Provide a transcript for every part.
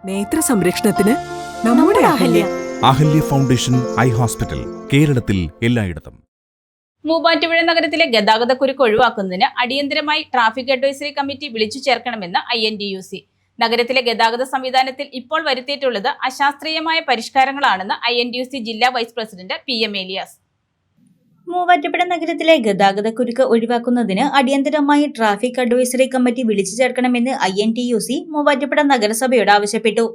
നേത്ര സംരക്ഷണത്തിന് നമ്മുടെ Ahalya. Ahalya foundation eye hospital, കേരളത്തിൽ എല്ലായിടത്തും. മൂവാറ്റുപുഴ നഗരത്തിലെ ഗതാഗതക്കുരുക്ക് ഒഴിവാക്കുന്നതിന് അടിയന്തരമായി ട്രാഫിക് അഡ്വൈസറി കമ്മിറ്റി വിളിച്ചു ചേർക്കണമെന്ന് INTUC. നഗരത്തിലെ ഗതാഗത സംവിധാനത്തിൽ ഇപ്പോൾ വരുത്തിയിട്ടുള്ളത് അശാസ്ത്രീയമായ പരിഷ്കാരങ്ങളാണെന്ന് INTUC ജില്ലാ vice president PM Elias. Muvattupuzha നഗരത്തിലെ ഗതാഗതക്കുരുക്ക് ഒഴിവാക്കുന്നതിന് അടിയന്തരമായി ട്രാഫിക് അഡ്വൈസറി കമ്മിറ്റി വിളിച്ചു ചേർക്കണമെന്ന് INTUC മൂവാറ്റുപുഴ നഗരസഭയോട് ആവശ്യപ്പെട്ടു.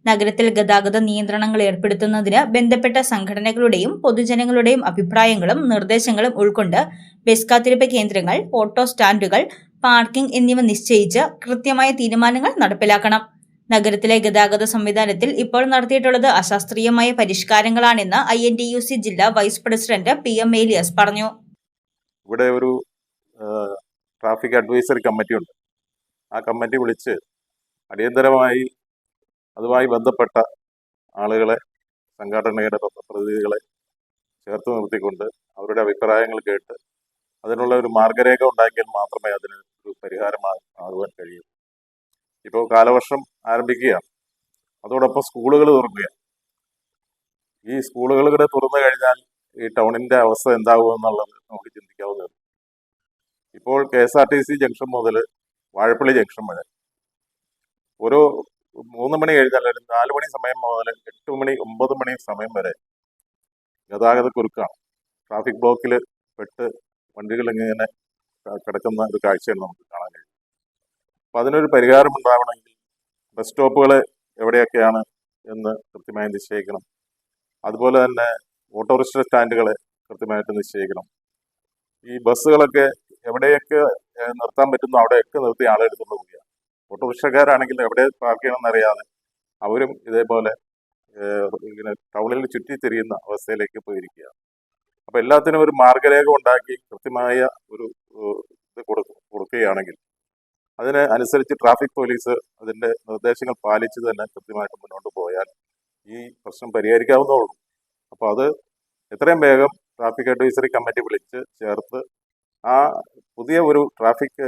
നഗരത്തിൽ ഗതാഗത നിയന്ത്രണങ്ങൾ ഏർപ്പെടുത്തുന്നതിന് ബന്ധപ്പെട്ട സംഘടനകളുടെയും പൊതുജനങ്ങളുടെയും അഭിപ്രായങ്ങളും നിർദ്ദേശങ്ങളും ഉൾക്കൊണ്ട് ബസ് കാത്തിരിപ്പ് കേന്ദ്രങ്ങൾ, ഓട്ടോ സ്റ്റാൻഡുകൾ, പാർക്കിംഗ് എന്നിവ നിശ്ചയിച്ച് കൃത്യമായ തീരുമാനങ്ങൾ നടപ്പിലാക്കണം. നഗരത്തിലെ ഗതാഗത സംവിധാനത്തിൽ ഇപ്പോൾ നടത്തിയിട്ടുള്ളത് അശാസ്ത്രീയമായ പരിഷ്കാരങ്ങളാണെന്ന് INTUC ജില്ലാ വൈസ് പ്രസിഡന്റ് PM ഏലിയാസ് പറഞ്ഞു. ഇവിടെ ഒരു ട്രാഫിക് അഡ്വൈസറി കമ്മിറ്റി ഉണ്ട്. ആ കമ്മിറ്റി വിളിച്ച് അടിയന്തരമായി അതുമായി ബന്ധപ്പെട്ട ആളുകളെ, സംഘടനയുടെ പ്രതിനിധികളെ ചേർത്ത് നിർത്തിക്കൊണ്ട് അവരുടെ അഭിപ്രായങ്ങൾ കേട്ട് അതിനുള്ള ഒരു മാർഗരേഖ ഉണ്ടാക്കിയാൽ മാത്രമേ അതിന് ഒരു പരിഹാരമാകുവാൻ കഴിയൂ. ഇപ്പോൾ കാലവർഷം ആരംഭിക്കുകയാണ്, അതോടൊപ്പം സ്കൂളുകൾ തുറക്കുകയാണ്. ഈ സ്കൂളുകളുടെ തുറന്നു കഴിഞ്ഞാൽ ഈ ടൗണിൻ്റെ അവസ്ഥ എന്താകുമെന്നുള്ളത് നമുക്ക് ചിന്തിക്കാവുന്നതാണ്. ഇപ്പോൾ KSRTC ജംഗ്ഷൻ മുതൽ വാഴപ്പള്ളി ജംഗ്ഷൻ വരെ ഓരോ 3 മണി കഴിഞ്ഞാൽ 4 മണി സമയം മുതൽ 8 മണി 9 മണി സമയം വരെ ഗതാഗതക്കുരുക്കാണ്. ട്രാഫിക് ബ്ലോക്കിൽ പെട്ട് വണ്ടികൾ ഇങ്ങനെ കിടക്കുന്ന ഒരു കാഴ്ചയാണ് നമുക്ക് കാണാൻ കഴിയും. അപ്പം അതിനൊരു പരിഹാരം ഉണ്ടാവണമെങ്കിൽ ബസ് സ്റ്റോപ്പുകൾ എവിടെയൊക്കെയാണ് എന്ന് കൃത്യമായി നിശ്ചയിക്കണം. അതുപോലെ തന്നെ ഓട്ടോറിക്ഷ സ്റ്റാൻഡുകളെ കൃത്യമായിട്ട് നിശ്ചയിക്കണം. ഈ ബസ്സുകളൊക്കെ എവിടെയൊക്കെ നിർത്താൻ പറ്റുന്നു അവിടെയൊക്കെ നിർത്തി ആളെടുത്തുകൊണ്ട് പോവുകയാണ്. ഓട്ടോറിക്ഷക്കാരാണെങ്കിൽ എവിടെ പാർക്ക് ചെയ്യണമെന്നറിയാതെ അവരും ഇതേപോലെ ഇങ്ങനെ ടൗണിൽ ചുറ്റിത്തിരിയുന്ന അവസ്ഥയിലേക്ക് പോയിരിക്കുകയാണ്. അപ്പോൾ എല്ലാത്തിനും ഒരു മാർഗരേഖ ഉണ്ടാക്കി കൃത്യമായ ഒരു ഇത് കൊടുക്കുകയാണെങ്കിൽ അതിന് അനുസരിച്ച് ട്രാഫിക് പോലീസ് അതിൻ്റെ നിർദ്ദേശങ്ങൾ പാലിച്ച് തന്നെ കൃത്യമായിട്ട് മുന്നോട്ട് പോയാൽ ഈ പ്രശ്നം പരിഹരിക്കാവുന്നതേ ഉള്ളൂ. അപ്പോൾ അത് എത്രയും വേഗം ട്രാഫിക് അഡ്വൈസറി കമ്മിറ്റി വിളിച്ച് ചേർത്ത് ആ പുതിയ ഒരു ട്രാഫിക്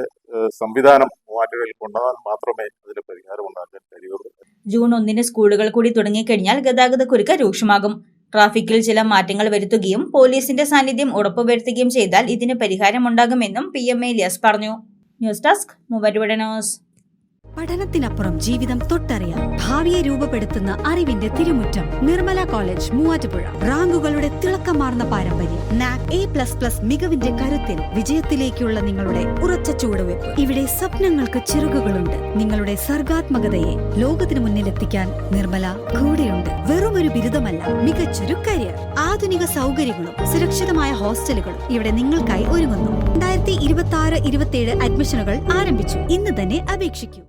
സംവിധാനം മൂവാറ്റുപുഴയിൽ കൊണ്ടുവന്നാൽ മാത്രമേ അതിന് പരിഹാരം ഉണ്ടാക്കാൻ കഴിയുള്ളൂ. ജൂൺ 1 സ്കൂളുകൾ കൂടി തുടങ്ങിക്കഴിഞ്ഞാൽ ഗതാഗതക്കുരുക്ക് രൂക്ഷമാകും. ട്രാഫിക്കിൽ ചില മാറ്റങ്ങൾ വരുത്തുകയും പോലീസിന്റെ സാന്നിധ്യം ഉറപ്പുവരുത്തുകയും ചെയ്താൽ ഇതിന് പരിഹാരമുണ്ടാകുമെന്നും PM ഏലിയാസ് പറഞ്ഞു. News desk Muvattupuzha news. പഠനത്തിനപ്പുറം ജീവിതം തൊട്ടറിയാം. ഭാവിയെ രൂപപ്പെടുത്തുന്ന അറിവിന്റെ തിരുമുറ്റം നിർമ്മല കോളേജ് മൂവാറ്റുപുഴ. റാങ്കുകളുടെ തിളക്കമാർന്ന പാരമ്പര്യം. NAC A++ മികവിന്റെ കരുത്തിൽ വിജയത്തിലേക്കുള്ള നിങ്ങളുടെ ഉറച്ച ചുവടുവെപ്പ്. ഇവിടെ സ്വപ്നങ്ങൾക്ക് ചിറകുകളുണ്ട്. നിങ്ങളുടെ സർഗാത്മകതയെ ലോകത്തിന് മുന്നിലെത്തിക്കാൻ നിർമ്മല കൂടെയുണ്ട്. വെറുമൊരു ബിരുദമല്ല, മികച്ചൊരു കരിയർ. ആധുനിക സൗകര്യങ്ങളും സുരക്ഷിതമായ ഹോസ്റ്റലുകളും ഇവിടെ നിങ്ങൾക്കായി ഒരുങ്ങുന്നു. 2026-27 അഡ്മിഷനുകൾ ആരംഭിച്ചു. ഇന്ന് തന്നെ അപേക്ഷിക്കൂ.